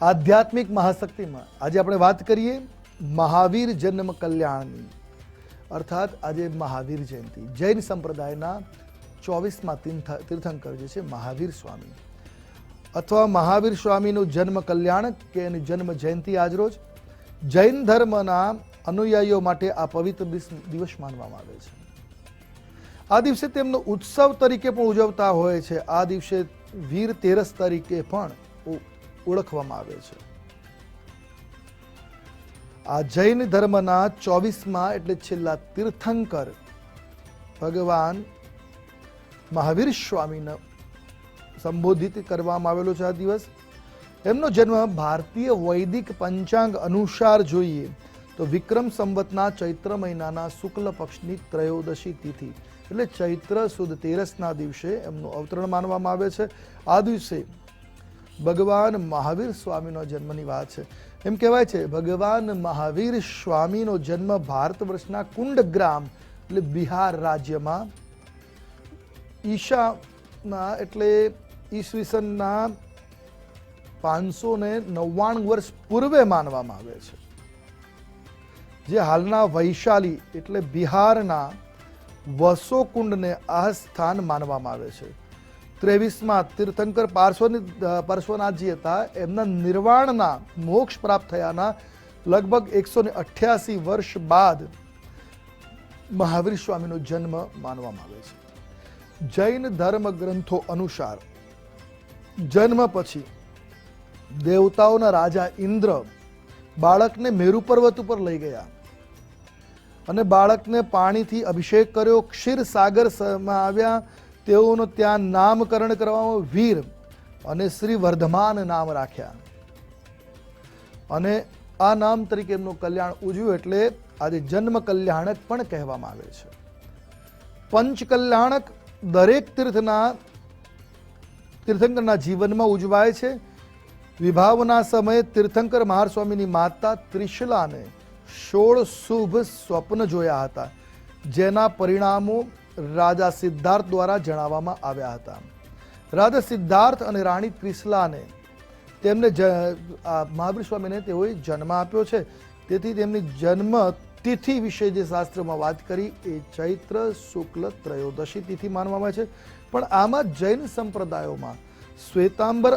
આધ્યાત્મિક મહાશક્તિમાં આજે આપણે વાત કરીએ મહાવીર જન્મ કલ્યાણની, અર્થાત આજે મહાવીર જયંતિ. જૈન સંપ્રદાયના 24મા તીર્થંકર જે છે મહાવીર સ્વામી અથવા મહાવીર સ્વામીનું જન્મ કલ્યાણ કે એની જન્મ જયંતિ આજરોજ જૈન ધર્મના અનુયાયીઓ માટે આ પવિત્ર દિવસ માનવામાં આવે છે. આ દિવસે તેમનો ઉત્સવ તરીકે પણ ઉજવતા હોય છે. આ દિવસે વીર તેરસ તરીકે પણ ઓળખવામાં આવે છે. આ જૈન ધર્મના 24મા એટલે છેલ્લા તીર્થંકર ભગવાન મહાવીર સ્વામીને સંબોધિત કરવામાં આવેલો છે. આ દિવસ એમનો જન્મ ભારતીય વૈદિક પંચાંગ અનુસાર જોઈએ તો વિક્રમ સંવતના ચૈત્ર મહિનાના શુક્લ પક્ષની ત્રયોદશી તિથિ એટલે ચૈત્ર સુદ તેરસના દિવસે એમનું અવતરણ માનવામાં આવે છે. આ દિવસે ભગવાન મહાવીર સ્વામીનો જન્મની વાત છે. એમ કહેવાય છે ભગવાન મહાવીર સ્વામીનો જન્મ ભારત વર્ષના કુંડગ્રામ એટલે બિહાર રાજ્યમાં ઈશાના એટલે ઈસવીસનના 599 વર્ષ પૂર્વે માનવામાં આવે છે, જે હાલના વૈશાલી એટલે બિહારના વસોકુંડને આ સ્થાન માનવામાં આવે છે. 23મા તીર્થંકર પાર્શ્વનાથજી હતા. એમના નિર્વાણના મોક્ષ પ્રાપ્ત થયાના લગભગ 188 વર્ષ બાદ મહાવીર સ્વામીનો જન્મ માનવામાં આવે છે. જૈન ધર્મ ગ્રંથો અનુસાર જન્મ પછી દેવતાઓના રાજા ઇન્દ્ર બાળકને મેરુ પર્વત ઉપર લઈ ગયા અને બાળકને પાણીથી અભિષેક કર્યો. ક્ષીરસાગરમાં આવ્યા. તેઓનું ત્યાં નામકરણ કરવામાં વીર અને શ્રી વર્ધમાન નામ રાખ્યા અને આ નામ તરીકે એમનું કલ્યાણ ઉજવ્યું એટલે આજે જન્મ કલ્યાણક પણ કહેવામાં આવે છે. પંચ કલ્યાણક દરેક તીર્થંકરના જીવનમાં ઉજવાય છે. વિભાવના સમયે તીર્થંકર મહાર સ્વામીની માતા ત્રિશલાને 16 શુભ સ્વપ્ન જોયા હતા, જેના પરિણામો રાજા સિદ્ધાર્થ દ્વારા જણાવવામાં આવ્યા હતા. રાજા સિદ્ધાર્થ અને રાણી ત્રિશલાને તેમને મહાવીર સ્વામીને તેઓએ જન્મ આપ્યો છે. તેથી તેમની જન્મ તિથિ વિશે જે શાસ્ત્રમાં વાત કરી એ ચૈત્ર શુક્લ ત્રયોદશી તિથિ માનવામાં આવે છે. પણ આમાં જૈન સંપ્રદાયોમાં શ્વેતાંબર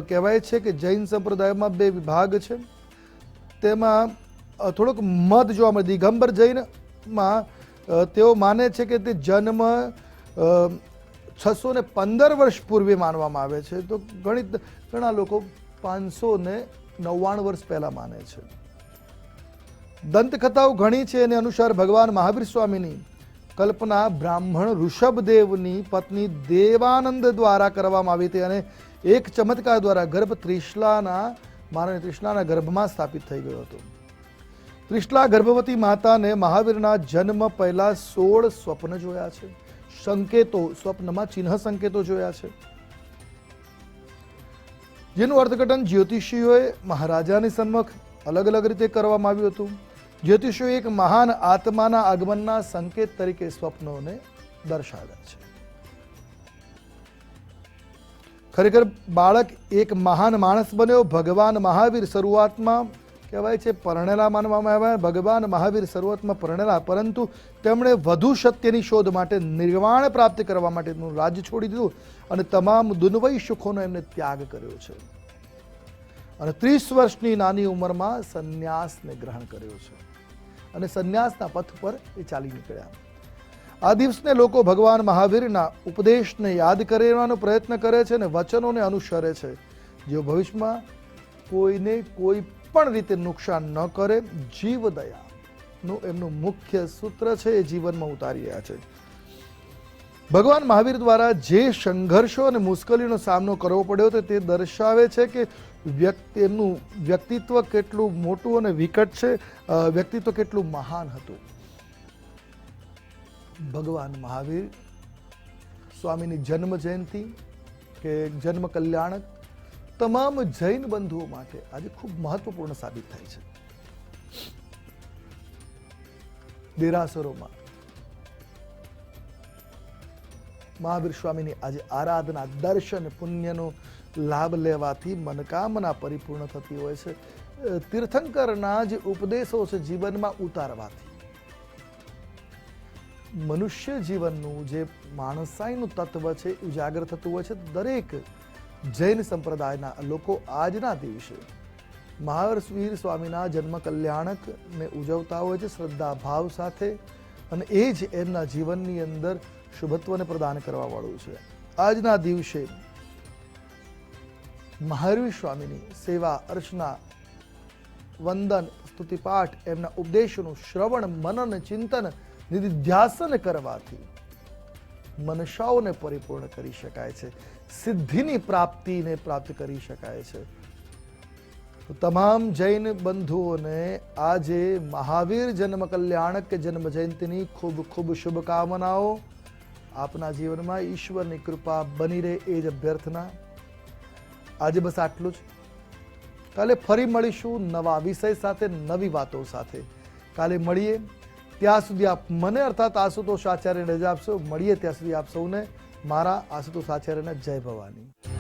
કહેવાય છે કે જૈન સંપ્રદાયોમાં 2 વિભાગ છે. તેમાં થોડોક મત જોવા મળે. દિગંબર જૈનમાં તેઓ માને છે કે તે જન્મ 615 વર્ષ પૂર્વે માનવામાં આવે છે, તો ઘણા લોકો 599 વર્ષ પહેલા માને છે. દંતકથાઓ ઘણી છે. એને અનુસાર ભગવાન મહાવીર સ્વામીની કલ્પના બ્રાહ્મણ ઋષભદેવની પત્ની દેવાનંદ દ્વારા કરવામાં આવી હતી અને એક ચમત્કાર દ્વારા ગર્ભ ત્રિશલાના ગર્ભમાં સ્થાપિત થઈ ગયો હતો. ત્રિશલા ગર્ભવતી માતાને મહાવીરના જન્મ પહેલા 16 સ્વપ્ન જોયા છે. સંકેતો સ્વપ્નમાં ચિહ્ન સંકેતો જોયા છે, જેનું અર્થઘટન જ્યોતિષીઓએ મહારાજાની સન્મુખ અલગ અલગ રીતે કરવામાં આવ્યું હતું. જ્યોતિષીઓએ એક મહાન આત્માના આગમનના સંકેત તરીકે સ્વપ્નોને દર્શાવ્યા છે. ખરેખર બાળક એક મહાન માણસ બન્યો. ભગવાન મહાવીર શરૂઆતમાં કહેવાય છે પરણેલા માનવામાં આવ્યા. ભગવાન મહાવીર શરૂઆતમાં પરણેલા, પરંતુ તેમણે વધુ સત્યની શોધ માટે નિર્વાણ પ્રાપ્ત કરવા માટે તેમનું રાજ્ય છોડી દીધું અને તમામ દુન્વય સુખોનો એમને ત્યાગ કર્યો છે અને 30 વર્ષની નાની ઉંમરમાં સંન્યાસને ગ્રહણ કર્યો છે અને સંન્યાસના પથ પર એ ચાલી નીકળ્યા. આ દિવસને લોકો ભગવાન મહાવીરના ઉપદેશને યાદ કરવાનો પ્રયત્ન કરે છે અને વચનોને અનુસરે છે, જેઓ ભવિષ્યમાં કોઈને કોઈ પણ રીતે નુકસાન ન કરે. જીવદયાનું એમનું મુખ્ય સૂત્ર છે, એ જીવનમાં ઉતારી રહ્યા છે. ભગવાન મહાવીર દ્વારા જે સંઘર્ષો અને મુશ્કેલીનો સામનો કરવો પડ્યો હતો તે દર્શાવે છે કે એમનું વ્યક્તિત્વ કેટલું મોટું અને વિકટ છે, વ્યક્તિત્વ કેટલું મહાન હતું. ભગવાન મહાવીર સ્વામીની જન્મ જયંતિ કે જન્મ કલ્યાણક તમામ જૈન બંધુઓ માટે આજે ખૂબ મહત્વપૂર્ણ સાબિત થાય છે. દેરાસરોમાં મહાવીર સ્વામીની આજે આરાધના, દર્શન, પુણ્યનો લાભ લેવાથી મનોકામના પરિપૂર્ણ થતી હોય છે. તીર્થંકરના જે ઉપદેશો છે જીવનમાં ઉતારવાથી મનુષ્ય જીવનનું જે માણસાઈનું તત્વ છે ઉજાગર થતું હોય છે. દરેક જૈન સંપ્રદાયના લોકો આજના દિવસે મહાવીર સ્વામીના જન્મ કલ્યાણકને ઉજવતા હોય છે શ્રદ્ધા ભાવ સાથે, અને એ જ એમના જીવનની અંદર શુભત્વને પ્રદાન કરવા વાળું છે. આજના દિવસે મહાવીર સ્વામીની સેવા, અર્ચના, વંદન, સ્તુતિપાઠ, એમના ઉપદેશોનું શ્રવણ, મનન, ચિંતન, નિધિધ્યાસન કરવાથી મનસાઓને પરિપૂર્ણ કરી શકાય છે, સિદ્ધિની પ્રાપ્તિને પ્રાપ્ત કરી શકાય છે. તો તમામ જૈન બંધુઓને આજે મહાવીર જન્મ કલ્યાણક જન્મ જયંતિની ખૂબ ખૂબ શુભકામનાઓ. આપના જીવનમાં ઈશ્વરની કૃપા બની રહે એ જ અભ્યર્થના. આજે બસ આટલું જ. કાલે ફરી મળીશું નવા વિષય સાથે, નવી વાતો સાથે. કાલે મળીએ. ત્યાં સુધી આપ મને અર્થાત આશુતોષ આચાર્યને રજા આપશો. મળીએ ત્યાં સુધી આપ સૌને મારા આશુતોષ આચાર્યના જય ભવાની.